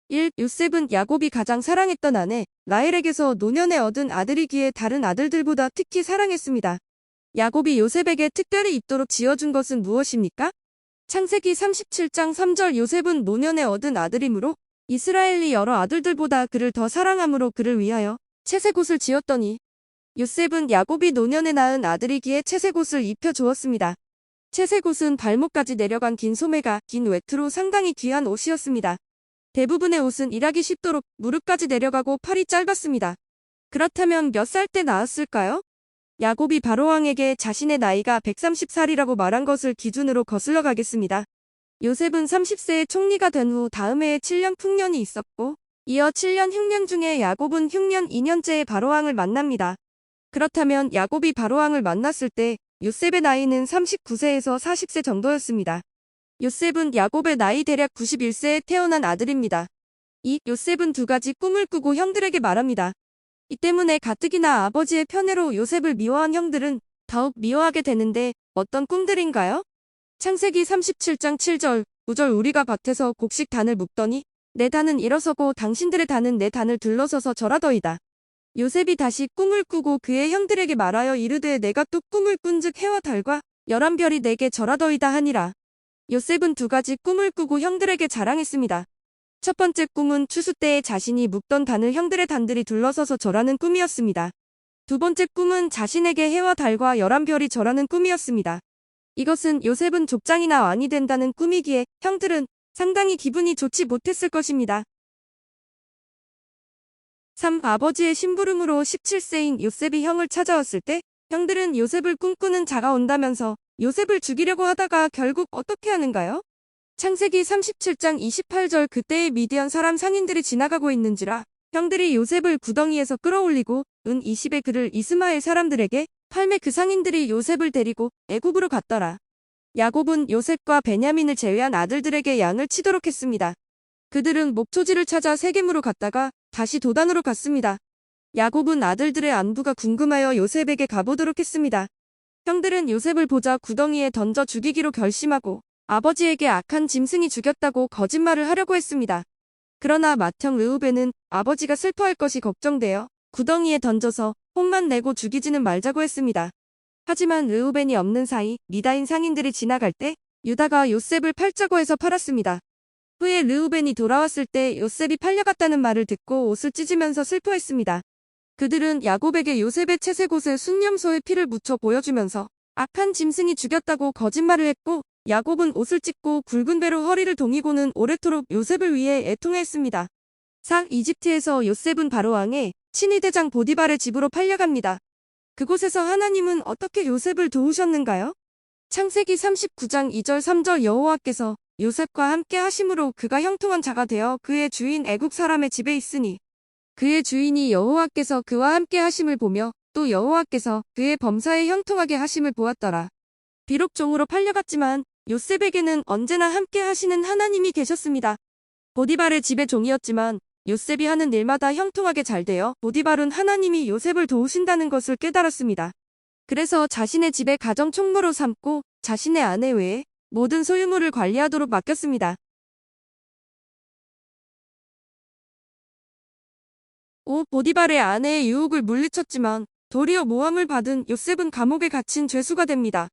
1. 요셉은 야곱이 가장 사랑했던 아내 라헬에게서 노년에 얻은 아들이기에 다른 아들들보다 특히 사랑했습니다. 야곱이 요셉에게 특별히 있도록 지어준 것은 무엇입니까? 창세기 37장 3절 요셉은 노년에 얻은 아들이므로 이스라엘이 여러 아들들보다 그를 더 사랑함으로 그를 위하여 채색옷을 지었더니 요셉은 야곱이 노년에 낳은 아들이기에 채색옷을 입혀주었습니다. 채색옷은 발목까지 내려간 긴 소매가 긴 외투로 상당히 귀한 옷이었습니다. 대부분의 옷은 일하기 쉽도록 무릎까지 내려가고 팔이 짧았습니다. 그렇다면 몇 살 때 낳았을까요? 야곱이 바로왕에게 자신의 나이가 130살이라고 말한 것을 기준으로 거슬러 가겠습니다. 요셉은 30세에 총리가 된 후 다음 해에 7년 풍년이 있었고 이어 7년 흉년 중에 야곱은 흉년 2년째에 바로왕을 만납니다. 그렇다면 야곱이 바로왕을 만났을 때 요셉의 나이는 39세에서 40세 정도였습니다. 요셉은 야곱의 나이 대략 91세에 태어난 아들입니다. 요셉은 두 가지 꿈을 꾸고 형들에게 말합니다. 이 때문에 가뜩이나 아버지의 편애로 요셉을 미워한 형들은 더욱 미워하게 되는데 어떤 꿈들인가요? 창세기 37장 7절, 9절 우리가 밭에서 곡식 단을 묶더니 내 단은 일어서고 당신들의 단은 내 단을 둘러서서 절하더이다. 요셉이 다시 꿈을 꾸고 그의 형들에게 말하여 이르되 내가 또 꿈을 꾼즉 해와 달과 열한 별이 내게 절하더이다 하니라. 요셉은 두 가지 꿈을 꾸고 형들에게 자랑했습니다. 첫 번째 꿈은 추수 때에 자신이 묶던 단을 형들의 단들이 둘러서서 절하는 꿈이었습니다. 두 번째 꿈은 자신에게 해와 달과 열한 별이 절하는 꿈이었습니다. 이것은 요셉은 족장이나 왕이 된다는 꿈이기에 형들은 상당히 기분이 좋지 못했을 것입니다. 3. 아버지의 심부름으로 17세인 요셉이 형을 찾아왔을 때 형들은 요셉을 꿈꾸는 자가 온다면서 요셉을 죽이려고 하다가 결국 어떻게 하는가요? 창세기 37장 28절 그때의 미디안 사람 상인들이 지나가고 있는지라 형들이 요셉을 구덩이에서 끌어올리고 은 20에 그를 이스마엘 사람들에게 팔매 그 상인들이 요셉을 데리고 애굽으로 갔더라. 야곱은 요셉과 베냐민을 제외한 아들들에게 양을 치도록 했습니다. 그들은 목초지를 찾아 세겜으로 갔다가 다시 도단으로 갔습니다. 야곱은 아들들의 안부가 궁금하여 요셉에게 가보도록 했습니다. 형들은 요셉을 보자 구덩이에 던져 죽이기로 결심하고 아버지에게 악한 짐승이 죽였다고 거짓말을 하려고 했습니다. 그러나 맏형 르우벤은 아버지가 슬퍼할 것이 걱정되어 구덩이에 던져서 혼만 내고 죽이지는 말자고 했습니다. 하지만 르우벤이 없는 사이 미다인 상인들이 지나갈 때 유다가 요셉을 팔자고 해서 팔았습니다. 후에 르우벤이 돌아왔을 때 요셉이 팔려갔다는 말을 듣고 옷을 찢으면서 슬퍼했습니다. 그들은 야곱에게 요셉의 채색옷에 순념소의 피를 묻혀 보여주면서 악한 짐승이 죽였다고 거짓말을 했고 야곱은 옷을 찢고 굵은 배로 허리를 동이고는 오래도록 요셉을 위해 애통했습니다. 4. 이집트에서 요셉은 바로왕의 친위대장 보디발의 집으로 팔려갑니다. 그곳에서 하나님은 어떻게 요셉을 도우셨는가요? 창세기 39장 2절 3절 여호와께서 요셉과 함께 하심으로 그가 형통한 자가 되어 그의 주인 애국 사람의 집에 있으니 그의 주인이 여호와께서 그와 함께 하심을 보며 또 여호와께서 그의 범사에 형통하게 하심을 보았더라. 비록 종으로 팔려갔지만 요셉에게는 언제나 함께 하시는 하나님이 계셨습니다. 보디발의 집의 종이었지만 요셉이 하는 일마다 형통하게 잘 되어 보디발은 하나님이 요셉을 도우신다는 것을 깨달았습니다. 그래서 자신의 집의 가정 총무로 삼고 자신의 아내 외에 모든 소유물을 관리하도록 맡겼습니다. 5. 보디발의 아내의 유혹을 물리쳤지만 도리어 모함을 받은 요셉은 감옥에 갇힌 죄수가 됩니다.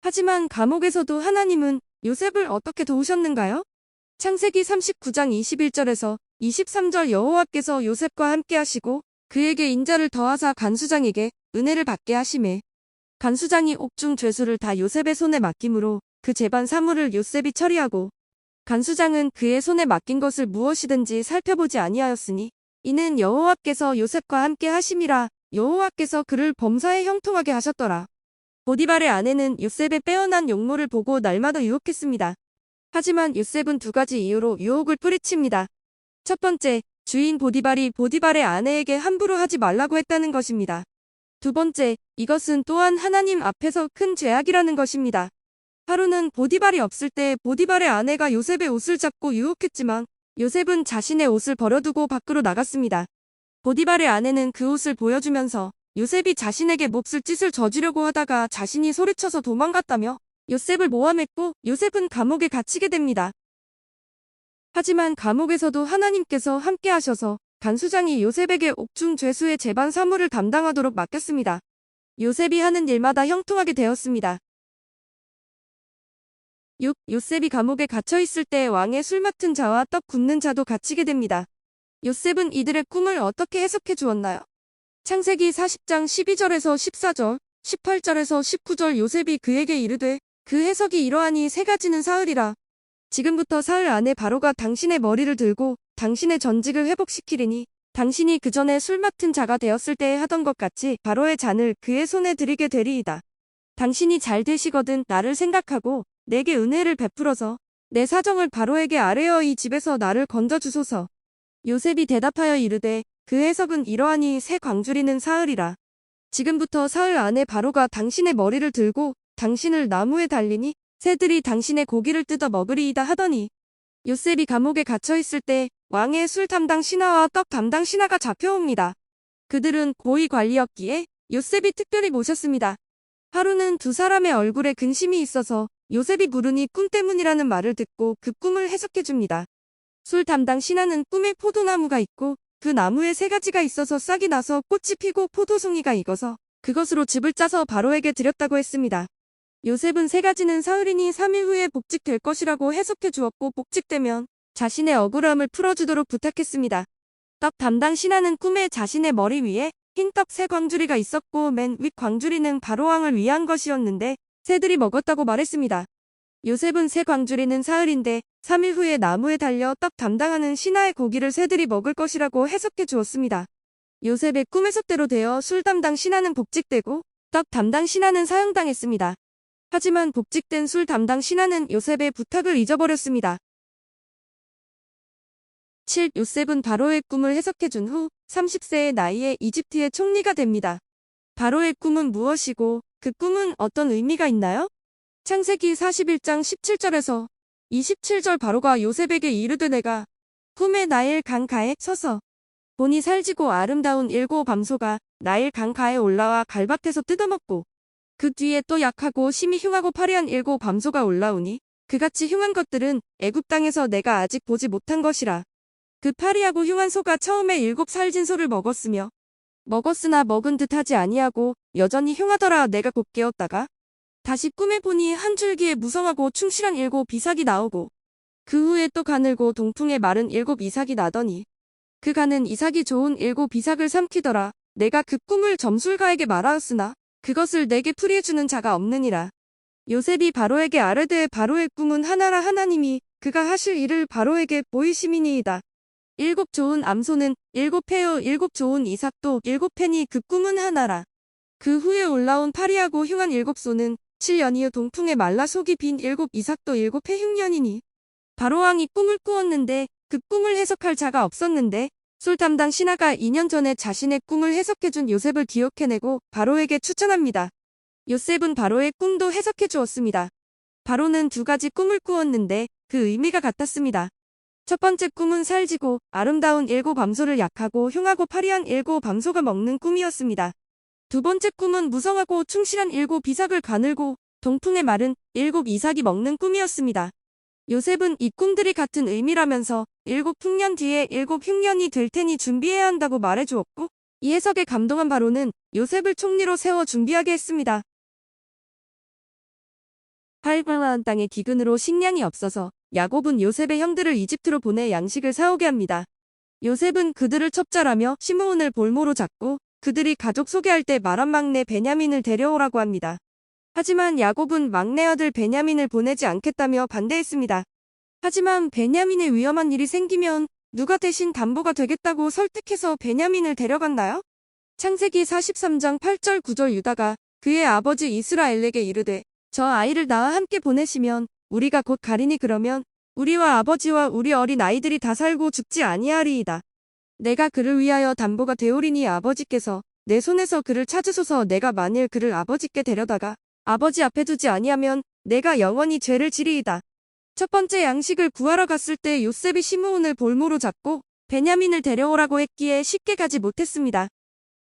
하지만 감옥에서도 하나님은 요셉을 어떻게 도우셨는가요? 창세기 39장 21절에서 23절 여호와께서 요셉과 함께 하시고 그에게 인자를 더하사 간수장에게 은혜를 받게 하시매 간수장이 옥중 죄수를 다 요셉의 손에 맡김으로 그 재반 사물을 요셉이 처리하고 간수장은 그의 손에 맡긴 것을 무엇이든지 살펴보지 아니하였으니 이는 여호와께서 요셉과 함께 하심이라 여호와께서 그를 범사에 형통하게 하셨더라. 보디발의 아내는 요셉의 빼어난 용모를 보고 날마다 유혹했습니다. 하지만 요셉은 두 가지 이유로 유혹을 뿌리칩니다. 첫 번째, 주인 보디발이 보디발의 아내에게 함부로 하지 말라고 했다는 것입니다. 두 번째, 이것은 또한 하나님 앞에서 큰 죄악이라는 것입니다. 하루는 보디발이 없을 때 보디발의 아내가 요셉의 옷을 잡고 유혹했지만 요셉은 자신의 옷을 버려두고 밖으로 나갔습니다. 보디발의 아내는 그 옷을 보여주면서 요셉이 자신에게 몹쓸 짓을 저지르려고 하다가 자신이 소리쳐서 도망갔다며 요셉을 모함했고 요셉은 감옥에 갇히게 됩니다. 하지만 감옥에서도 하나님께서 함께 하셔서 간수장이 요셉에게 옥중 죄수의 제반 사무를 담당하도록 맡겼습니다. 요셉이 하는 일마다 형통하게 되었습니다. 6. 요셉이 감옥에 갇혀 있을 때 왕의 술 맡은 자와 떡 굽는 자도 갇히게 됩니다. 요셉은 이들의 꿈을 어떻게 해석해 주었나요? 창세기 40장 12절에서 14절, 18절에서 19절 요셉이 그에게 이르되 그 해석이 이러하니 세 가지는 사흘이라. 지금부터 사흘 안에 바로가 당신의 머리를 들고 당신의 전직을 회복시키리니 당신이 그 전에 술 맡은 자가 되었을 때에 하던 것 같이 바로의 잔을 그의 손에 드리게 되리이다. 당신이 잘 되시거든 나를 생각하고 내게 은혜를 베풀어서 내 사정을 바로에게 아뢰어 이 집에서 나를 건져주소서. 요셉이 대답하여 이르되 그 해석은 이러하니 새 광주리는 사흘이라. 지금부터 사흘 안에 바로가 당신의 머리를 들고 당신을 나무에 달리니 새들이 당신의 고기를 뜯어 먹으리이다 하더니 요셉이 감옥에 갇혀 있을 때 왕의 술 담당 신하와 떡 담당 신하가 잡혀옵니다. 그들은 고위 관리였기에 요셉이 특별히 모셨습니다. 하루는 두 사람의 얼굴에 근심이 있어서 요셉이 물으니 꿈 때문이라는 말을 듣고 그 꿈을 해석해 줍니다. 술 담당 신하는 꿈에 포도나무가 있고 그 나무에 세 가지가 있어서 싹이 나서 꽃이 피고 포도송이가 익어서 그것으로 즙을 짜서 바로에게 드렸다고 했습니다. 요셉은 세 가지는 사흘이니 3일 후에 복직될 것이라고 해석해 주었고 복직되면 자신의 억울함을 풀어주도록 부탁했습니다. 떡 담당 신하는 꿈에 자신의 머리 위에 흰떡 세 광주리가 있었고 맨 윗 광주리는 바로왕을 위한 것이었는데 새들이 먹었다고 말했습니다. 요셉은 새 광주리는 사흘인데 3일 후에 나무에 달려 떡 담당하는 신하의 고기를 새들이 먹을 것이라고 해석해 주었습니다. 요셉의 꿈 해석대로 되어 술 담당 신하는 복직되고 떡 담당 신하는 사형당했습니다. 하지만 복직된 술 담당 신하는 요셉의 부탁을 잊어버렸습니다. 7. 요셉은 바로의 꿈을 해석해준 후 30세의 나이에 이집트의 총리가 됩니다. 바로의 꿈은 무엇이고 그 꿈은 어떤 의미가 있나요? 창세기 41장 17절에서 27절 바로가 요셉에게 이르되 내가 꿈에 나일 강가에 서서 보니 살지고 아름다운 일곱 밤소가 나일 강가에 올라와 갈밭에서 뜯어먹고 그 뒤에 또 약하고 심히 흉하고 파리한 일곱 밤소가 올라오니 그같이 흉한 것들은 애굽 땅에서 내가 아직 보지 못한 것이라. 그 파리하고 흉한 소가 처음에 7살진 소를 먹었으나 먹은 듯하지 아니하고 여전히 흉하더라. 내가 곧 깨었다가 다시 꿈에 보니 한 줄기에 무성하고 충실한 7 이삭이 나오고 그 후에 또 가늘고 동풍에 마른 7 이삭이 나더니 그 가는 이삭이 좋은 7 이삭을 삼키더라. 내가 그 꿈을 점술가에게 말하였으나 그것을 내게 풀이해주는 자가 없느니라. 요셉이 바로에게 아뢰되 바로의 꿈은 하나라. 하나님이 그가 하실 일을 바로에게 보이심이니이다. 7 좋은 암소는 7 패요 7 좋은 이삭도 7 패니 그 꿈은 하나라. 그 후에 올라온 파리하고 흉한 7 소는 7년 이후 동풍에 말라 속이 빈 7 이삭도 7 패 흉년이니 바로왕이 꿈을 꾸었는데 그 꿈을 해석할 자가 없었는데 술 담당 신하가 2년 전에 자신의 꿈을 해석해준 요셉을 기억해내고 바로에게 추천합니다. 요셉은 바로의 꿈도 해석해 주었습니다. 바로는 2가지 꿈을 꾸었는데 그 의미가 같았습니다. 첫 번째 꿈은 살지고 아름다운 7 밤소를 약하고 흉하고 파리한 7 밤소가 먹는 꿈이었습니다. 두 번째 꿈은 무성하고 충실한 7 이삭을 가늘고 동풍에 마른 7 이삭이 먹는 꿈이었습니다. 요셉은 이 꿈들이 같은 의미라면서 7 풍년 뒤에 7 흉년이 될 테니 준비해야 한다고 말해주었고 이 해석에 감동한 바로는 요셉을 총리로 세워 준비하게 했습니다. 팔방한 땅의 기근으로 식량이 없어서 야곱은 요셉의 형들을 이집트로 보내 양식을 사오게 합니다. 요셉은 그들을 첩자라며 시므온을 볼모로 잡고 그들이 가족 소개할 때 말한 막내 베냐민을 데려오라고 합니다. 하지만 야곱은 막내 아들 베냐민을 보내지 않겠다며 반대했습니다. 하지만 베냐민의 위험한 일이 생기면 누가 대신 담보가 되겠다고 설득해서 베냐민을 데려갔나요? 창세기 43장 8절 9절 유다가 그의 아버지 이스라엘에게 이르되 저 아이를 나와 함께 보내시면 우리가 곧 가리니 그러면 우리와 아버지와 우리 어린 아이들이 다 살고 죽지 아니하리이다. 내가 그를 위하여 담보가 되오리니 아버지께서 내 손에서 그를 찾으소서. 내가 만일 그를 아버지께 데려다가 아버지 앞에 두지 아니하면 내가 영원히 죄를 지리이다. 첫 번째 양식을 구하러 갔을 때 요셉이 시므온을 볼모로 잡고 베냐민을 데려오라고 했기에 쉽게 가지 못했습니다.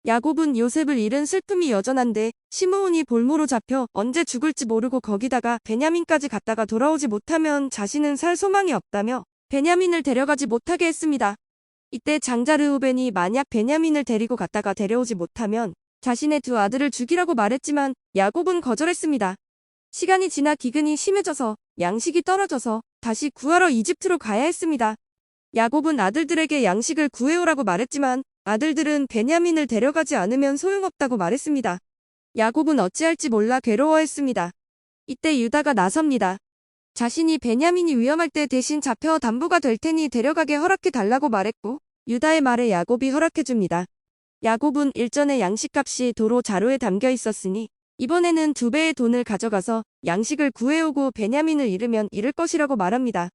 야곱은 요셉을 잃은 슬픔이 여전한데 시므온이 볼모로 잡혀 언제 죽을지 모르고 거기다가 베냐민까지 갔다가 돌아오지 못하면 자신은 살 소망이 없다며 베냐민을 데려가지 못하게 했습니다. 이때 장자 르우벤이 만약 베냐민을 데리고 갔다가 데려오지 못하면 자신의 두 아들을 죽이라고 말했지만 야곱은 거절했습니다. 시간이 지나 기근이 심해져서 양식이 떨어져서 다시 구하러 이집트로 가야 했습니다. 야곱은 아들들에게 양식을 구해오라고 말했지만 아들들은 베냐민을 데려가지 않으면 소용없다고 말했습니다. 야곱은 어찌할지 몰라 괴로워했습니다. 이때 유다가 나섭니다. 자신이 베냐민이 위험할 때 대신 잡혀 담보가 될 테니 데려가게 허락해 달라고 말했고 유다의 말에 야곱이 허락해줍니다. 야곱은 일전에 양식값이 도로 자루에 담겨 있었으니 이번에는 2배의 돈을 가져가서 양식을 구해오고 베냐민을 잃으면 잃을 것이라고 말합니다.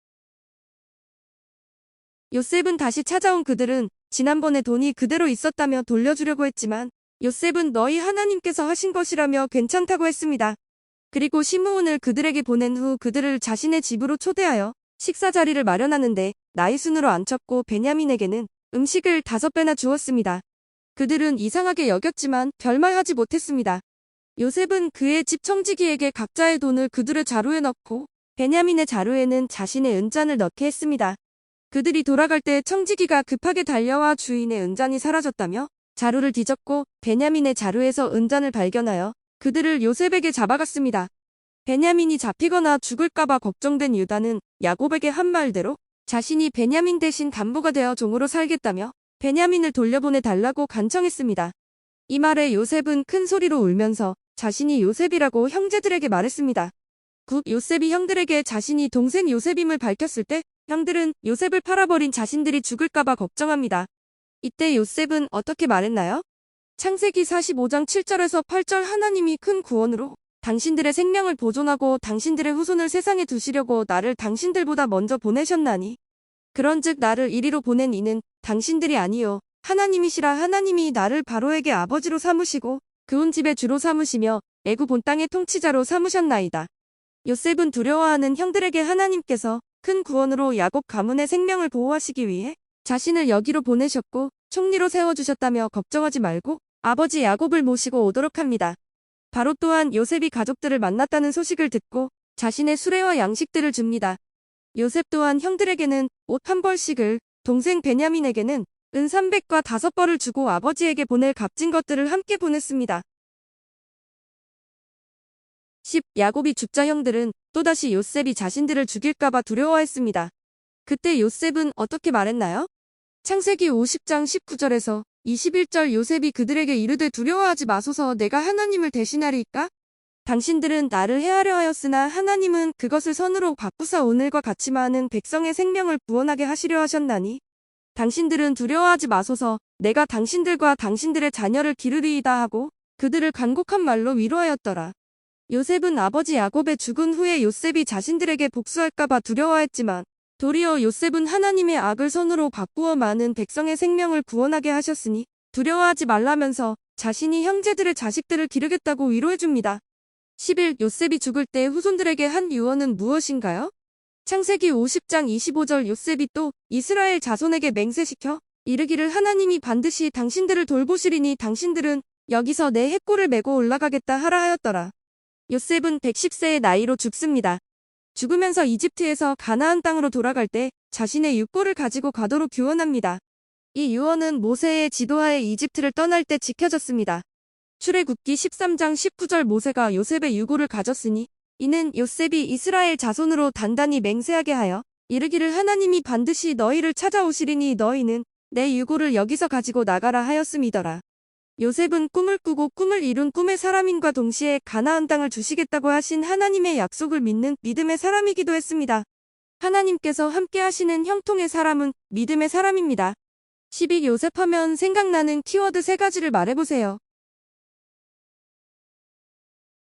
요셉은 다시 찾아온 그들은 지난번에 돈이 그대로 있었다며 돌려주려고 했지만 요셉은 너희 하나님께서 하신 것이라며 괜찮다고 했습니다. 그리고 시므온을 그들에게 보낸 후 그들을 자신의 집으로 초대하여 식사 자리를 마련하는데 나이순으로 앉혔고 베냐민에게는 음식을 5배나 주었습니다. 그들은 이상하게 여겼지만 별말하지 못했습니다. 요셉은 그의 집 청지기에게 각자의 돈을 그들의 자루에 넣고 베냐민의 자루에는 자신의 은잔을 넣게 했습니다. 그들이 돌아갈 때 청지기가 급하게 달려와 주인의 은잔이 사라졌다며 자루를 뒤졌고 베냐민의 자루에서 은잔을 발견하여 그들을 요셉에게 잡아갔습니다. 베냐민이 잡히거나 죽을까봐 걱정된 유다는 야곱에게 한 말대로 자신이 베냐민 대신 간부가 되어 종으로 살겠다며 베냐민을 돌려보내 달라고 간청했습니다. 이 말에 요셉은 큰 소리로 울면서 자신이 요셉이라고 형제들에게 말했습니다. 곧 요셉이 형들에게 자신이 동생 요셉임을 밝혔을 때 형들은 요셉을 팔아버린 자신들이 죽을까봐 걱정합니다. 이때 요셉은 어떻게 말했나요? 창세기 45장 7절에서 8절 하나님이 큰 구원으로 당신들의 생명을 보존하고 당신들의 후손을 세상에 두시려고 나를 당신들보다 먼저 보내셨나니 그런즉 나를 이리로 보낸 이는 당신들이 아니요 하나님이시라. 하나님이 나를 바로에게 아버지로 삼으시고 그온 집의 주로 삼으시며 애굽 온 땅의 통치자로 삼으셨나이다. 요셉은 두려워하는 형들에게 하나님께서 큰 구원으로 야곱 가문의 생명을 보호하시기 위해 자신을 여기로 보내셨고 총리로 세워주셨다며 걱정하지 말고 아버지 야곱을 모시고 오도록 합니다. 바로 또한 요셉이 가족들을 만났다는 소식을 듣고 자신의 수레와 양식들을 줍니다. 요셉 또한 형들에게는 옷 1벌씩을, 동생 베냐민에게는 은 300과 5벌을 주고 아버지에게 보낼 값진 것들을 함께 보냈습니다. 10. 야곱이 죽자 형들은 또다시 요셉이 자신들을 죽일까봐 두려워했습니다. 그때 요셉은 어떻게 말했나요? 창세기 50장 19절에서 21절 요셉이 그들에게 이르되 두려워하지 마소서 내가 하나님을 대신하리이까? 당신들은 나를 해하려 하였으나 하나님은 그것을 선으로 바꾸사 오늘과 같이 많은 백성의 생명을 구원하게 하시려 하셨나니 당신들은 두려워하지 마소서 내가 당신들과 당신들의 자녀를 기르리이다 하고 그들을 간곡한 말로 위로하였더라. 요셉은 아버지 야곱의 죽은 후에 요셉이 자신들에게 복수할까봐 두려워했지만 도리어 요셉은 하나님의 악을 선으로 바꾸어 많은 백성의 생명을 구원하게 하셨으니 두려워하지 말라면서 자신이 형제들의 자식들을 기르겠다고 위로해줍니다. 11. 요셉이 죽을 때 후손들에게 한 유언은 무엇인가요? 창세기 50장 25절 요셉이 또 이스라엘 자손에게 맹세시켜 이르기를 하나님이 반드시 당신들을 돌보시리니 당신들은 여기서 내 해골을 메고 올라가겠다 하라 하였더라. 요셉은 110세의 나이로 죽습니다. 죽으면서 이집트에서 가나안 땅으로 돌아갈 때 자신의 육골을 가지고 가도록 유언합니다. 이 유언은 모세의 지도하에 이집트를 떠날 때 지켜졌습니다. 출애굽기 13장 19절 모세가 요셉의 유골을 가졌으니 이는 요셉이 이스라엘 자손으로 단단히 맹세하게 하여 이르기를 하나님이 반드시 너희를 찾아오시리니 너희는 내 유골을 여기서 가지고 나가라 하였음이더라. 요셉은 꿈을 꾸고 꿈을 이룬 꿈의 사람인과 동시에 가나안 땅을 주시겠다고 하신 하나님의 약속을 믿는 믿음의 사람이기도 했습니다. 하나님께서 함께 하시는 형통의 사람은 믿음의 사람입니다. 12. 요셉하면 생각나는 키워드 3가지를 말해보세요.